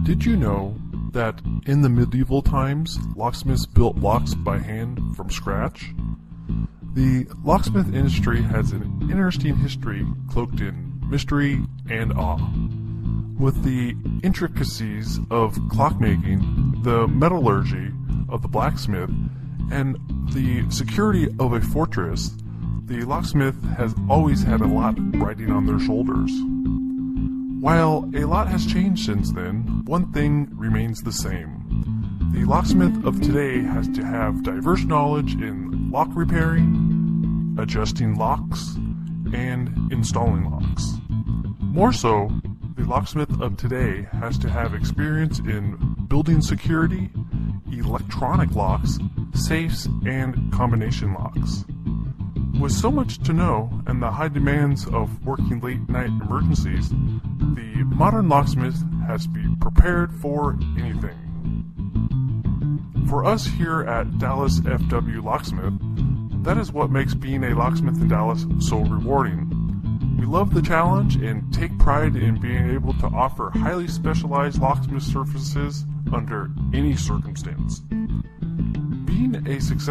Did you know that in the medieval times, locksmiths built locks by hand from scratch? The locksmith industry has an interesting history cloaked in mystery and awe. With the intricacies of clockmaking, the metallurgy of the blacksmith, and the security of a fortress, the locksmith has always had a lot riding on their shoulders. While a lot has changed since then, one thing remains the same. The locksmith of today has to have diverse knowledge in lock repairing, adjusting locks, and installing locks. More so, the locksmith of today has to have experience in building security, electronic locks, safes, and combination locks. With so much to know and the high demands of working late-night emergencies, the modern locksmith has to be prepared for anything. For us here at Dallas FW Locksmith, that is what makes being a locksmith in Dallas so rewarding. We love the challenge and take pride in being able to offer highly specialized locksmith services under any circumstance. Being a successful